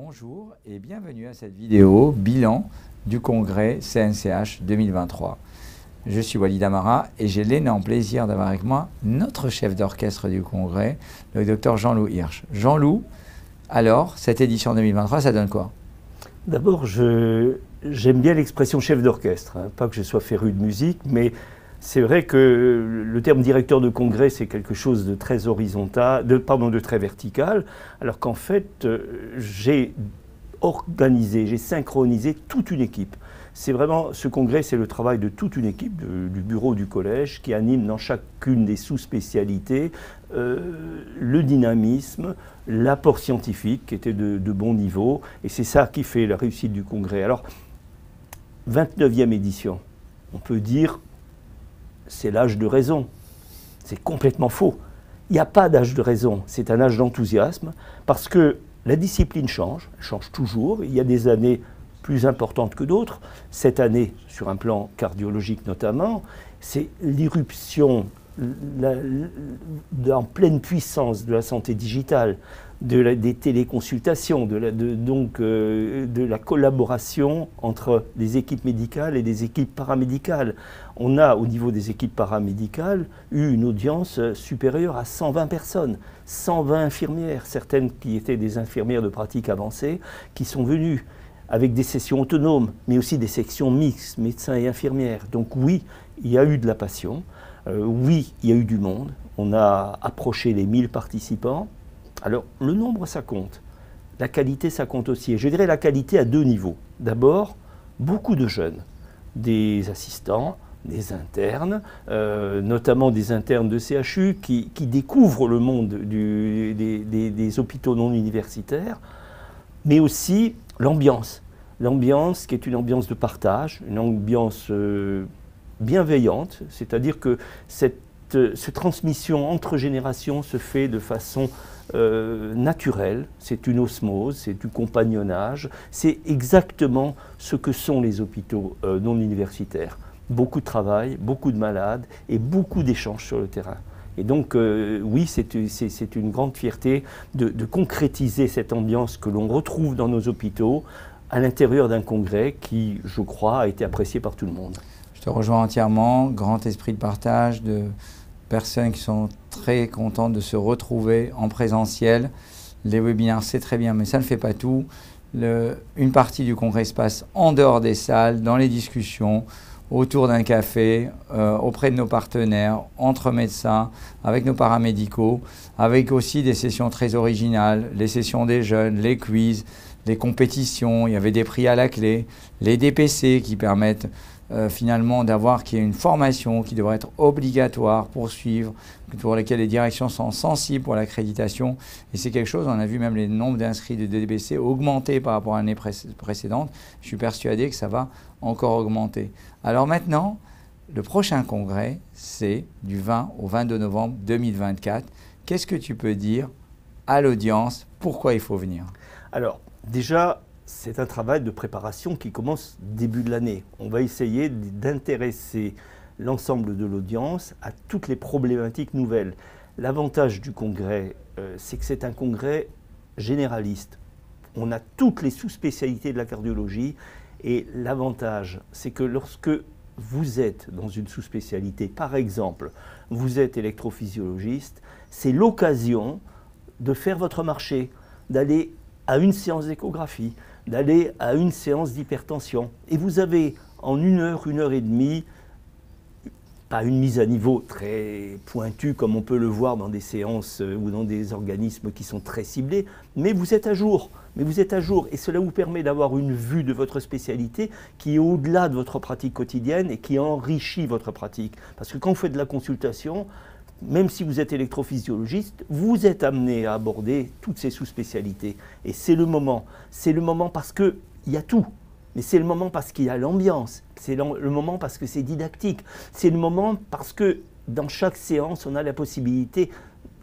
Bonjour et bienvenue à cette vidéo bilan du congrès CNCH 2023. Je suis Walid Amara et j'ai l'énorme plaisir d'avoir avec moi notre chef d'orchestre du congrès, le docteur Jean-Loup Hirsch. Jean-Loup, alors, cette édition 2023, ça donne quoi? D'abord, j'aime bien l'expression chef d'orchestre, hein. Pas que je sois féru de musique, mais c'est vrai que le terme directeur de congrès, c'est quelque chose de très horizontal, de très vertical, alors qu'en fait, j'ai organisé, j'ai synchronisé toute une équipe. C'est vraiment, ce congrès, c'est le travail de toute une équipe, du bureau du collège, qui anime dans chacune des sous-spécialités le dynamisme, l'apport scientifique qui était de bon niveau, et c'est ça qui fait la réussite du congrès. Alors, 29e édition, on peut dire, c'est l'âge de raison. C'est complètement faux. Il n'y a pas d'âge de raison, c'est un âge d'enthousiasme, parce que la discipline change, elle change toujours. Il y a des années plus importantes que d'autres. Cette année, sur un plan cardiologique notamment, c'est l'irruption en pleine puissance de la santé digitale, des téléconsultations, de la collaboration entre les équipes médicales et les équipes paramédicales. On a, au niveau des équipes paramédicales, eu une audience supérieure à 120 personnes, 120 infirmières, certaines qui étaient des infirmières de pratique avancée, qui sont venues avec des sessions autonomes, mais aussi des sections mixtes, médecins et infirmières. Donc oui, il y a eu de la passion, oui, il y a eu du monde, on a approché les 1000 participants. Alors, le nombre, ça compte. La qualité, ça compte aussi. Et je dirais la qualité à deux niveaux. D'abord, beaucoup de jeunes, des assistants, des internes, notamment des internes de CHU qui découvrent le monde des hôpitaux non universitaires, mais aussi l'ambiance. L'ambiance qui est une ambiance de partage, une ambiance bienveillante, c'est-à-dire que cette transmission entre générations se fait de façon naturelle, c'est une osmose, c'est du compagnonnage, c'est exactement ce que sont les hôpitaux non universitaires. Beaucoup de travail, beaucoup de malades et beaucoup d'échanges sur le terrain. Et donc oui, c'est une grande fierté de concrétiser cette ambiance que l'on retrouve dans nos hôpitaux à l'intérieur d'un congrès qui, je crois, a été apprécié par tout le monde. Je te rejoins entièrement, grand esprit de partage, de personnes qui sont très contentes de se retrouver en présentiel. Les webinaires, c'est très bien, mais ça ne fait pas tout. Une partie du congrès se passe en dehors des salles, dans les discussions, autour d'un café, auprès de nos partenaires, entre médecins, avec nos paramédicaux, avec aussi des sessions très originales, les sessions des jeunes, les quiz, les compétitions, il y avait des prix à la clé, les DPC qui permettent finalement d'avoir qu'il y ait une formation qui devrait être obligatoire pour suivre, pour lesquelles les directions sont sensibles pour l'accréditation. Et c'est quelque chose, on a vu même les nombres d'inscrits de DPC augmenter par rapport à l'année précédente. Je suis persuadé que ça va encore augmenter. Alors maintenant, le prochain congrès, c'est du 20 au 22 novembre 2024. Qu'est-ce que tu peux dire à l'audience? Pourquoi il faut venir? Alors, déjà, c'est un travail de préparation qui commence début de l'année. On va essayer d'intéresser l'ensemble de l'audience à toutes les problématiques nouvelles. L'avantage du congrès, c'est que c'est un congrès généraliste. On a toutes les sous-spécialités de la cardiologie et l'avantage, c'est que lorsque vous êtes dans une sous-spécialité, par exemple, vous êtes électrophysiologiste, c'est l'occasion de faire votre marché, d'aller à une séance d'échographie, d'aller à une séance d'hypertension. Et vous avez en une heure et demie, pas une mise à niveau très pointue comme on peut le voir dans des séances ou dans des organismes qui sont très ciblés, mais vous êtes à jour. Et cela vous permet d'avoir une vue de votre spécialité qui est au-delà de votre pratique quotidienne et qui enrichit votre pratique. Parce que quand vous faites de la consultation, même si vous êtes électrophysiologiste, vous êtes amené à aborder toutes ces sous-spécialités. Et c'est le moment parce qu'il y a tout. Mais c'est le moment parce qu'il y a l'ambiance. C'est le moment parce que c'est didactique. C'est le moment parce que dans chaque séance, on a la possibilité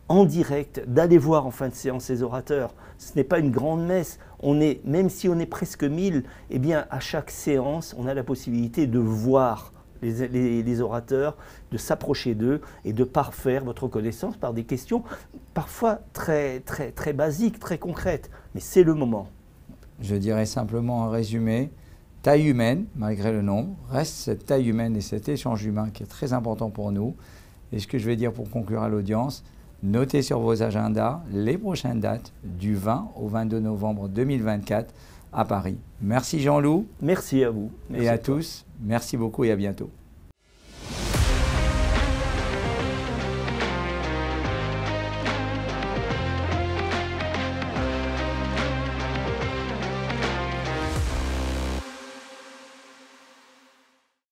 en direct d'aller voir en fin de séance ces orateurs. Ce n'est pas une grande messe. Même si on est presque 1000, eh bien à chaque séance, on a la possibilité de voir les orateurs, de s'approcher d'eux et de parfaire votre connaissance par des questions parfois très basiques, très concrètes. Mais c'est le moment. je dirais simplement en résumé, taille humaine, malgré le nombre, reste cette taille humaine et cet échange humain qui est très important pour nous. Et ce que je vais dire pour conclure à l'audience, notez sur vos agendas les prochaines dates du 20 au 22 novembre 2024 à Paris. Merci Jean-Loup. Merci à vous. Merci et à tous. Merci beaucoup et à bientôt.